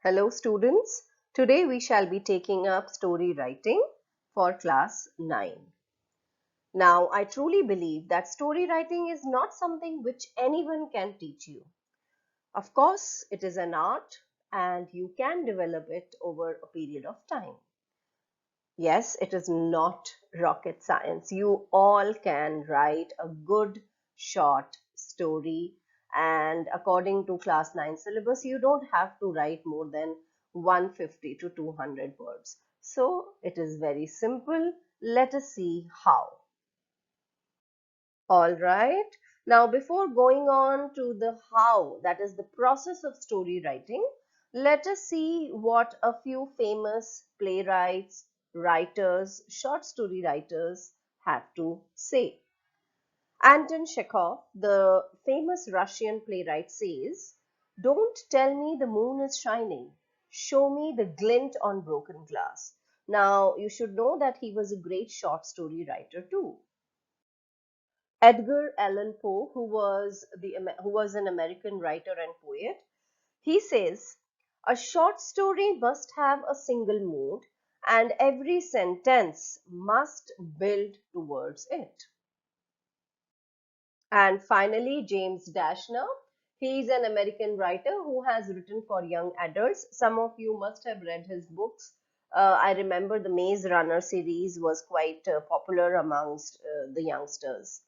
Hello students, today we shall be taking up story writing for class 9. Now I truly believe that story writing is not something which anyone can teach you. Of course, it is an art and you can develop it over a period of time. Yes, it is not rocket science. You all can write a good short story, and according to class 9 syllabus, you don't have to write more than 150 to 200 words. So it is very simple. Let us see how. All right. Now, before going on to the how, that is the process of story writing, let us see what a few famous playwrights, writers, short story writers have to say. Anton Chekhov, the famous Russian playwright, says, "Don't tell me the moon is shining. Show me the glint on broken glass." Now, you should know that he was a great short story writer too. Edgar Allan Poe, who was an American writer and poet, he says, "A short story must have a single mood, and every sentence must build towards it." And finally, James Dashner. He is an American writer who has written for young adults. Some of you must have read his books. I remember the Maze Runner series was quite popular amongst the youngsters.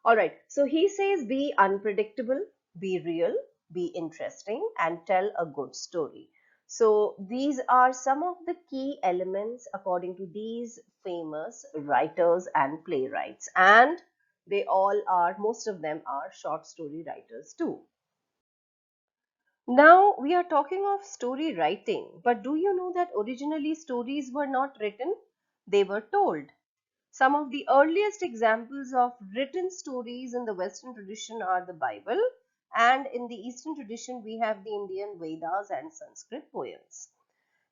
All right, so he says be unpredictable, be real, be interesting, and tell a good story. So these are some of the key elements according to these famous writers and playwrights. And they all are, most of them are short story writers too. Now we are talking of story writing, but do you know that originally stories were not written? They were told. Some of the earliest examples of written stories in the Western tradition are the Bible, and in the Eastern tradition, we have the Indian Vedas and Sanskrit poems.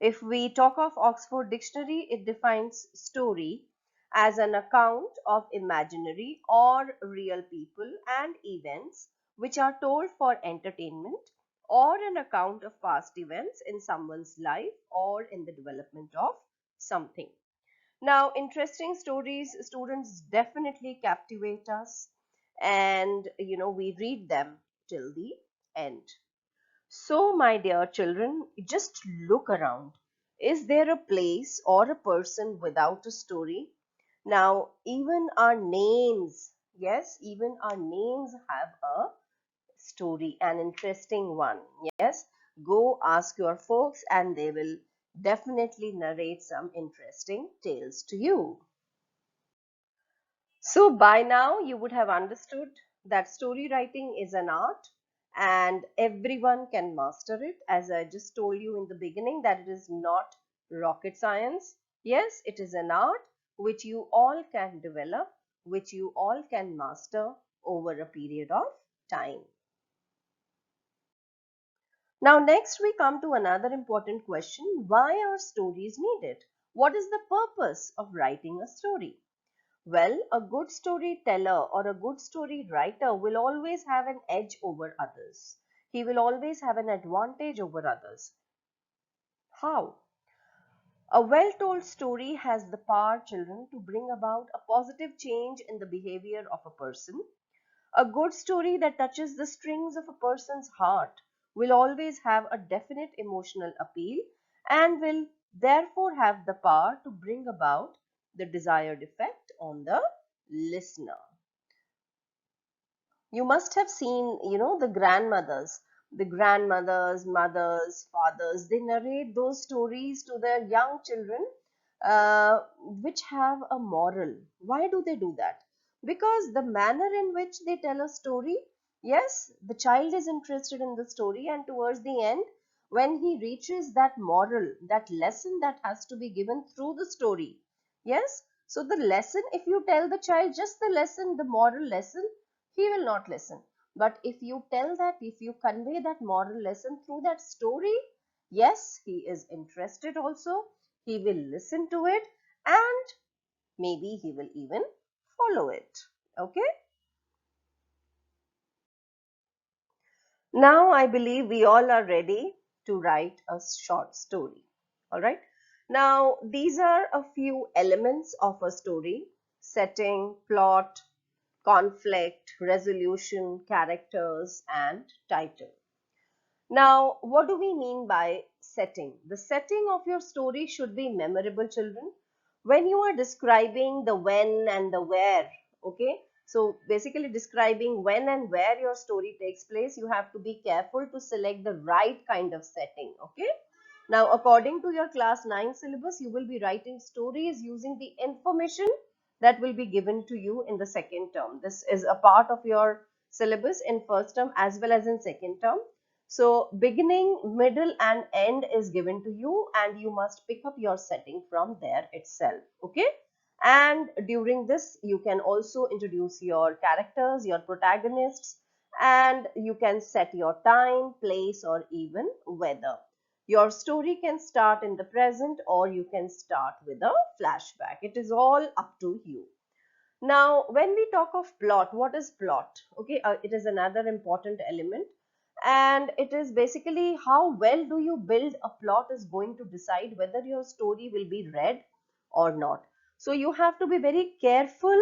If we talk of Oxford Dictionary, it defines story as an account of imaginary or real people and events which are told for entertainment, or an account of past events in someone's life or in the development of something. Now, interesting stories, students, definitely captivate us, and we read them till the end. So, my dear children, just look around. Is there a place or a person without a story? Now, even our names, yes, even our names have a story, an interesting one. Yes, go ask your folks and they will definitely narrate some interesting tales to you. So by now you would have understood that story writing is an art and everyone can master it. As I just told you in the beginning, that it is not rocket science. Yes, it is an art which you all can develop, which you all can master over a period of time. Now, next we come to another important question. Why are stories needed? What is the purpose of writing a story? Well, a good storyteller or a good story writer will always have an edge over others. He will always have an advantage over others. How? A well-told story has the power, children, to bring about a positive change in the behavior of a person. A good story that touches the strings of a person's heart will always have a definite emotional appeal and will therefore have the power to bring about the desired effect on the listener. You must have seen, the grandmothers, mothers, fathers, they narrate those stories to their young children, which have a moral. Why do they do that? Because the manner in which they tell a story, yes, the child is interested in the story, and towards the end, when he reaches that moral, that lesson that has to be given through the story, yes, so the lesson, if you tell the child just the lesson, the moral lesson, he will not listen. But if you tell that, if you convey that moral lesson through that story, yes, he is interested also. He will listen to it and maybe he will even follow it. Okay. Now I believe we all are ready to write a short story. All right. Now, these are a few elements of a story: setting, plot, conflict, resolution, characters, and title. Now, what do we mean by setting? The setting of your story should be memorable, children. When you are describing the when and the where, okay? So, basically describing when and where your story takes place, you have to be careful to select the right kind of setting, okay? Now, according to your class 9 syllabus, you will be writing stories using the information that will be given to you in the second term. This is a part of your syllabus in first term as well as in second term. So, beginning, middle and end is given to you, and you must pick up your setting from there itself, okay? And during this, you can also introduce your characters, your protagonists, and you can set your time, place, or even weather. Your story can start in the present, or you can start with a flashback. It is all up to you. Now, when we talk of plot, what is plot? Okay, it is another important element, and it is basically how well do you build a plot is going to decide whether your story will be read or not. So you have to be very careful,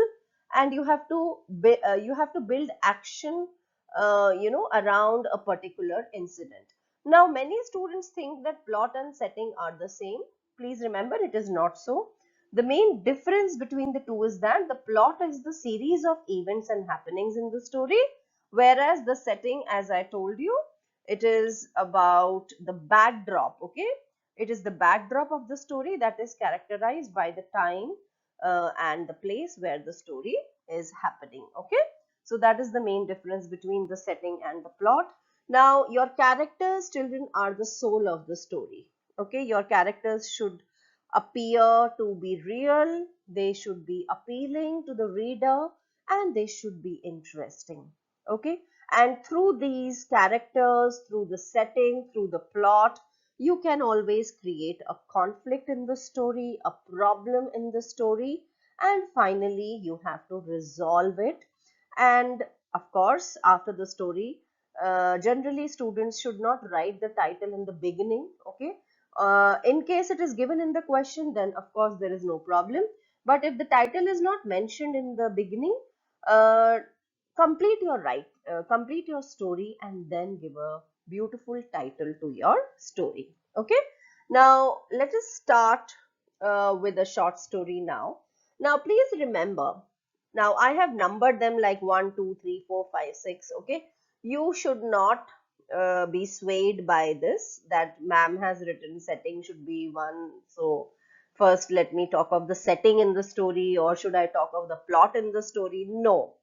and you have to build action, around a particular incident. Now, many students think that plot and setting are the same. Please remember, it is not so. The main difference between the two is that the plot is the series of events and happenings in the story, whereas the setting, as I told you, it is about the backdrop, okay? It is the backdrop of the story that is characterized by the time and the place where the story is happening, okay? So that is the main difference between the setting and the plot. Now, your characters, children, are the soul of the story, okay? Your characters should appear to be real, they should be appealing to the reader, and they should be interesting, okay? And through these characters, through the setting, through the plot, you can always create a conflict in the story, a problem in the story, and finally you have to resolve it. And of course, after the story, generally students should not write the title in the beginning, okay? In case it is given in the question, then of course there is no problem. But if the title is not mentioned in the beginning, uh, complete your story and then give a beautiful title to your story. Okay. Now let us start with a short story now. Now please remember. Now I have numbered them like 1, 2, 3, 4, 5, 6. Okay. You should not be swayed by this, that ma'am has written setting should be one. So first let me talk of the setting in the story, or should I talk of the plot in the story? No.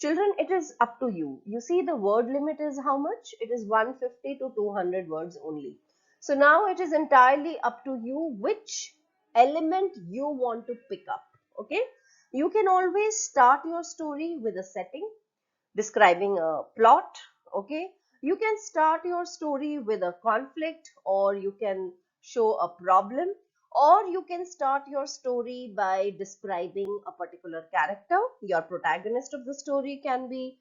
Children, it is up to you. You see, the word limit is how much? It is 150 to 200 words only. So now it is entirely up to you which element you want to pick up. Okay. You can always start your story with a setting describing a plot. Okay. You can start your story with a conflict, or you can show a problem, or you can start your story by describing a particular character. Your protagonist of the story can be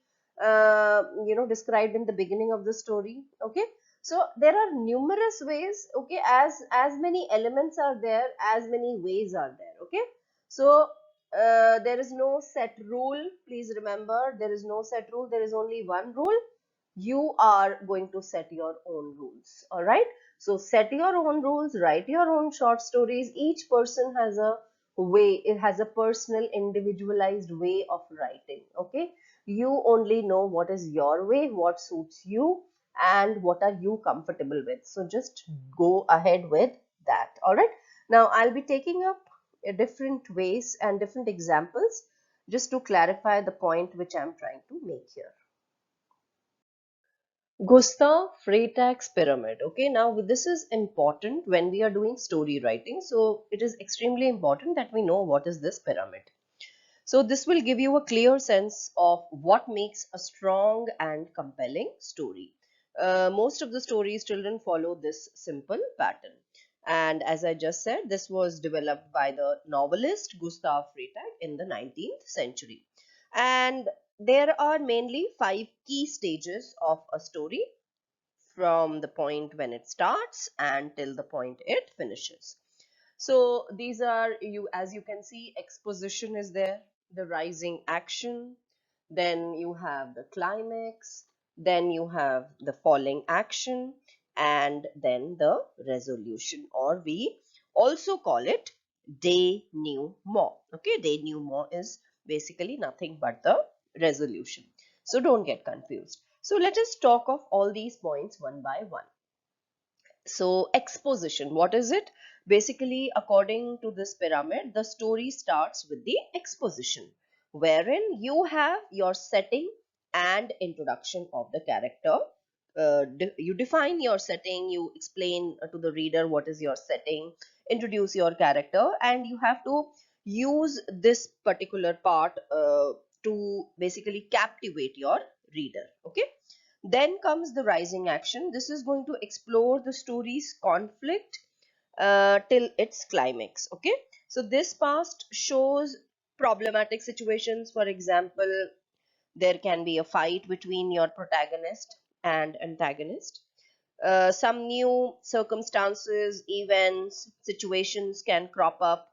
described in the beginning of the story. Okay. So there are numerous ways. Okay. As many elements are there, as many ways are there. Okay. So there is no set rule. Please remember, there is no set rule. There is only one rule. You are going to set your own rules. All right. So set your own rules, write your own short stories. Each person has a way, it has a personal individualized way of writing. Okay. You only know what is your way, what suits you, and what are you comfortable with. So just go ahead with that. All right. Now I'll be taking up different ways and different examples just to clarify the point which I'm trying to make here. Gustav Freytag's pyramid. Okay, now this is important when we are doing story writing. So it is extremely important that we know what is this pyramid. So this will give you a clear sense of what makes a strong and compelling story. Most of the stories, children, follow this simple pattern. And as I just said, this was developed by the novelist Gustav Freytag in the 19th century. And there are mainly 5 key stages of a story. from the point when it starts and till the point it finishes. So these are, as you can see, exposition is there, the rising action, then you have the climax, then you have the falling action, and then the resolution, or we also call it denouement. Okay, denouement is basically nothing but the resolution. So don't get confused. So let us talk of all these points one by one. So exposition, what is it? Basically, according to this pyramid, the story starts with the exposition, wherein you have your setting and introduction of the character. You define your setting, you explain to the reader what is your setting, introduce your character, and you have to use this particular part to basically captivate your reader. Okay. Then comes the rising action. This is going to explore the story's conflict till its climax. Okay, so this past shows problematic situations. For example, there can be a fight between your protagonist and antagonist. Some new circumstances, events, situations can crop up.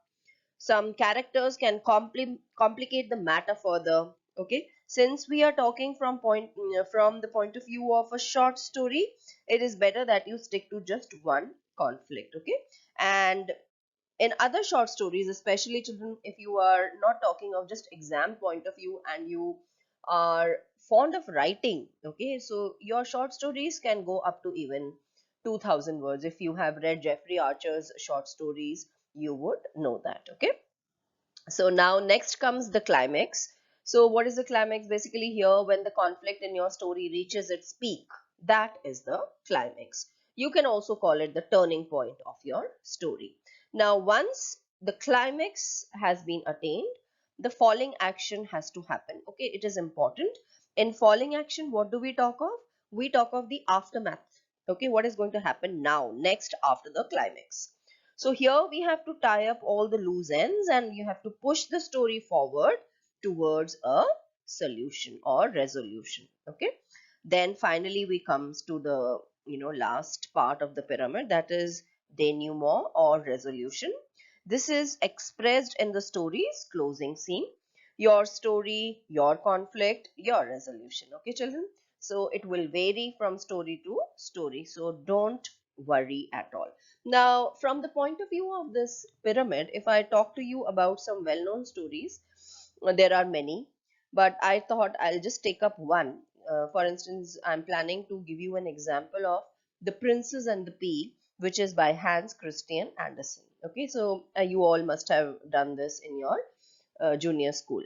Some characters can complicate the matter further. Okay, since we are talking from the point of view of a short story, it is better that you stick to just one conflict. Okay, and in other short stories, especially children, if you are not talking of just exam point of view and you are fond of writing, okay, so your short stories can go up to even 2000 words. If you have read Jeffrey Archer's short stories, you would know that. Okay, so now next comes the climax. So what is the climax? Basically here, when the conflict in your story reaches its peak, that is the climax. You can also call it the turning point of your story. Now once the climax has been attained, the falling action has to happen. Okay, it is important. In falling action, what do we talk of? We talk of the aftermath. Okay, what is going to happen now, next, after the climax. So here we have to tie up all the loose ends and you have to push the story forward towards a solution or resolution. Okay. Then finally we comes to the last part of the pyramid, that is denouement or resolution. This is expressed in the story's closing scene. Your story, your conflict, your resolution. Okay, children. So it will vary from story to story. So don't worry at all. Now, from the point of view of this pyramid, if I talk to you about some well-known stories, there are many, but I thought I'll just take up one. For instance, I'm planning to give you an example of The Princess and the Pea, which is by Hans Christian Andersen. Okay, so you all must have done this in your junior school.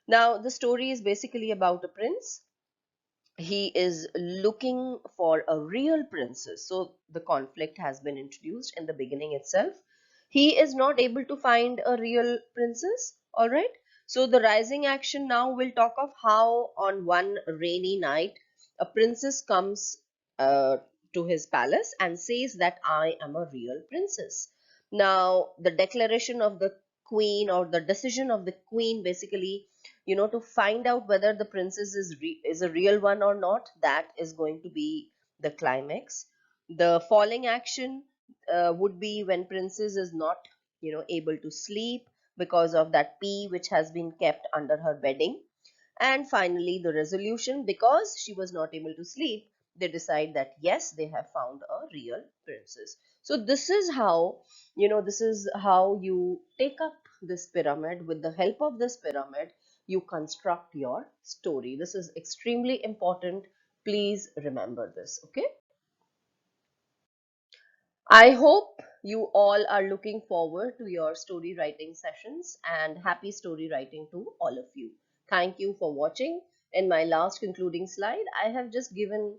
Now, the story is basically about a prince. He is looking for a real princess. So the conflict has been introduced in the beginning itself. He is not able to find a real princess. All right. So the rising action now will talk of how on one rainy night a princess comes to his palace and says that I am a real princess. Now the declaration of the queen, or the decision of the queen, basically to find out whether the princess is a real one or not, that is going to be the climax. The falling action would be when princess is not able to sleep because of that pea which has been kept under her bedding. And finally the resolution, because she was not able to sleep, they decide that yes, they have found a real princess. So this is how you take up this pyramid. With the help of this pyramid, you construct your story. This is extremely important. Please remember this. Okay, I hope you all are looking forward to your story writing sessions, and happy story writing to all of you. Thank you for watching. In my last concluding slide, I have just given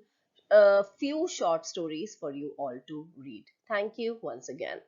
a few short stories for you all to read. Thank you once again.